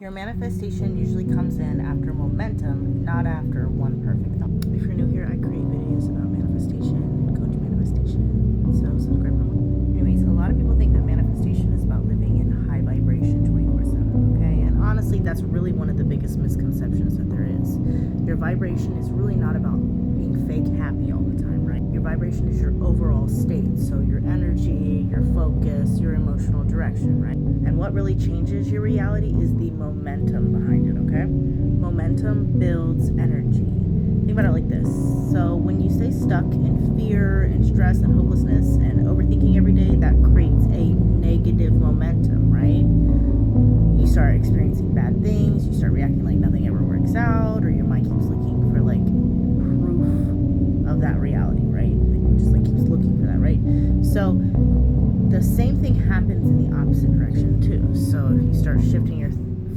Your manifestation usually comes in after momentum, not after one perfect thought. If you're new here, I create videos about manifestation and coach manifestation, so subscribe for more. Anyways, a lot of people think that manifestation is about living in high vibration 24/7, okay? And honestly, that's really one of the biggest misconceptions that there is. Your vibration is really not about being fake happy all the time, right? Your vibration is your overall state, so your energy, your focus, your emotional direction, right? And what really changes your reality is the momentum behind it, okay? Momentum builds energy. Think about it like this. So when you stay stuck in fear and stress and hopelessness and overthinking every day, that creates a negative momentum, right? You start experiencing bad things, you start reacting like nothing ever works out, or your mind keeps looking for like proof of that reality, right? It just like keeps looking for that, right? So the same thing happens in the opposite direction too. So if you start shifting your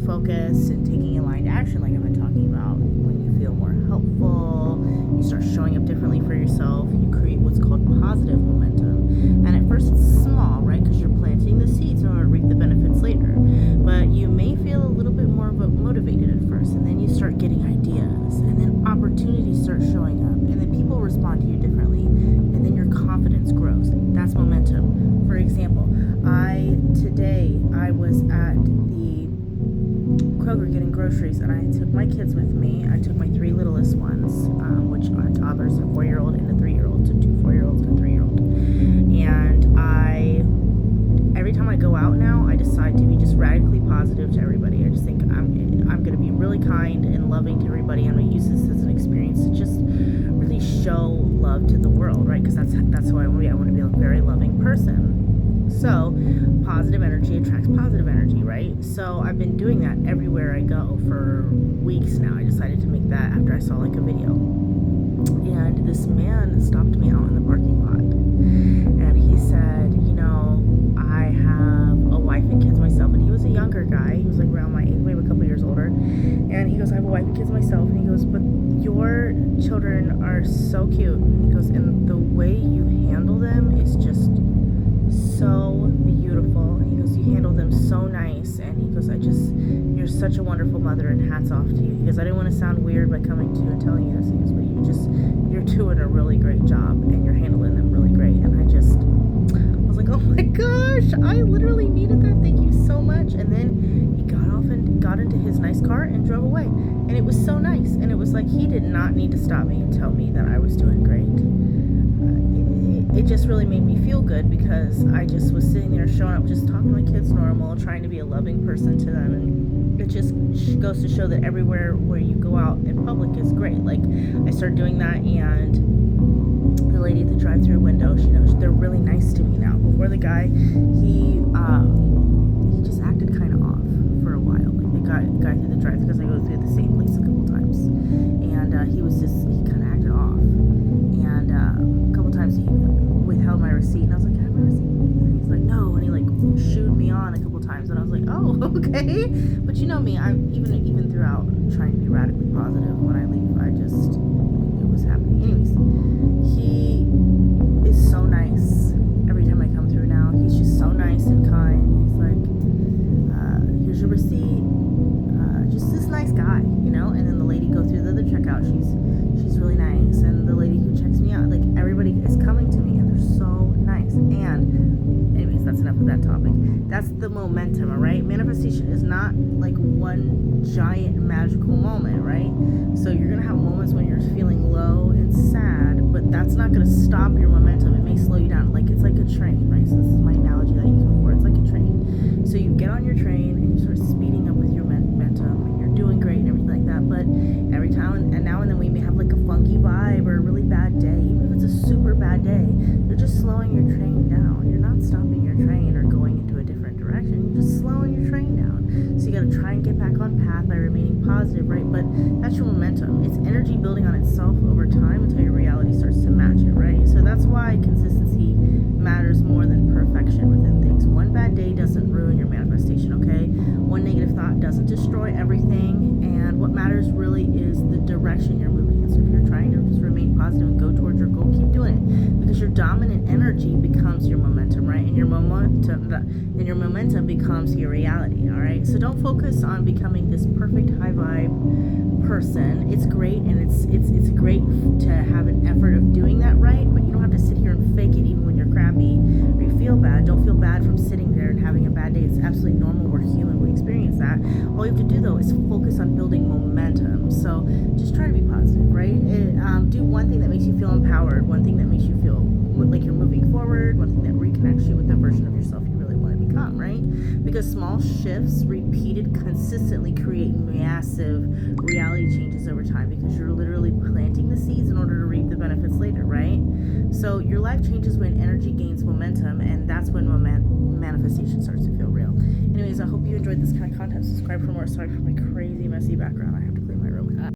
focus and taking aligned action, like I've been talking about, when you feel more helpful, you start showing up differently for yourself, you create what's called positive momentum. And at first it's small, right? Because you're planting the seeds in order to reap the benefits later. But you may feel a little bit more motivated at first, and then you start getting ideas, and then opportunities start showing up, and then people respond to you differently, and then your confidence grows. That's momentum. For example, today I was at the Kroger getting groceries, and I took my kids with me. I took my three littlest ones, which are toddlers, a 4-year-old and a 3-year-old, so 2 4-year-olds and a 3-year-old. And every time I go out now, I decide to be just radically positive to everybody. I just think I'm going to be really kind and loving to everybody. I'm going to use this as an experience to just really show love to the world, right? Because that's who I want to be. I want to be a very loving person. So positive energy attracts positive energy, right? So I've been doing that everywhere I go for weeks now. I decided to make that after I saw like a video. And this man stopped me out in the parking lot. And he said, I have a wife and kids myself. And he was a younger guy. He was like around my age, maybe a couple years older. And he goes, I have a wife and kids myself. And he goes, but your children are so cute. And he goes, and the way you handle them is just so beautiful. He goes, you handle them so nice. And he goes, you're such a wonderful mother, and hats off to you. He goes, I didn't want to sound weird by coming to you and telling you this. He goes, but you're doing a really great job, and you're handling them really great. And I was like, oh my gosh, I literally needed that. Thank you so much. And then he got off and got into his nice car and drove away. And it was so nice. And it was like, he did not need to stop me and tell me that I was doing great. It just really made me feel good, because I just was sitting there showing up, just talking to my kids normal, trying to be a loving person to them. And it just goes to show that everywhere where you go out in public is great. Like, I started doing that, and the lady at the drive-through window, they're really nice to me now. Before, the guy, he just acted kind of off for a while. Like, the guy through the drive, because I go through the same place a couple times, and he kind of acted off. And a couple times he withheld my receipt, and I was like, can I have my receipt, please? And he's like, no. And he like shooed me on a couple times, and I was like, oh, okay. But you know me, I'm even throughout trying to be radically positive. When I leave, it was happening. Anyways, he is so nice. Every time I come through now, he's just so nice and kind. He's like, here's your receipt. Just this nice guy, And then the lady go through the other checkout. She's really nice, and the lady who checks me out, like, everybody is coming to me, and they're so nice. And anyways, that's enough of that topic. That's the momentum, all right? Manifestation is not like one giant magical moment, right? So you're gonna have moments when you're feeling low and sad, but that's not gonna stop your momentum. It may slow you down. Like, it's like a train, right? So this is my analogy that I used before. It's like a train. So you get on your train and you start speeding up with your momentum, and you're doing great and everything like that. But every time and now and then we may have like a funky vibe or a really bad day. Even if it's a super bad day, you're just slowing your train down. You're not stopping your train or going into a different direction. You're just slowing your train down. So you got to try and get back on path by remaining positive, right? But that's your momentum. It's energy building on itself over time until your reality starts to match it, right? So that's why consistency matters more than perfection within things. One bad day doesn't ruin your manifestation, okay? One negative thought doesn't destroy everything. And what matters really is the direction you're moving in. So if you're trying to just remain positive and go towards your goal, keep doing it, because because your dominant energy becomes your momentum, right? And your momentum becomes your reality. All right, so don't focus on becoming this perfect high vibe person. It's great, and it's great to have an effort of doing that, right? But you don't have to sit here and fake it even when you're crappy or you feel bad. Don't feel bad from sitting there and having a bad day. It's absolutely normal. We're human. We experience that. All you have to do though is focus on building momentum. So just try to be positive, right? Do one thing that makes you feel empowered, one thing that makes you feel like you're moving forward, one thing that reconnects you with the version of yourself you really want to become, right? Because small shifts repeated consistently create massive reality changes over time, because you're literally planting the seeds in order to reap the benefits later, right? So your life changes when energy gains momentum, and that's when manifestation starts to feel real. Anyways, I hope you enjoyed this kind of content. Subscribe for more. Sorry for my crazy messy background. I have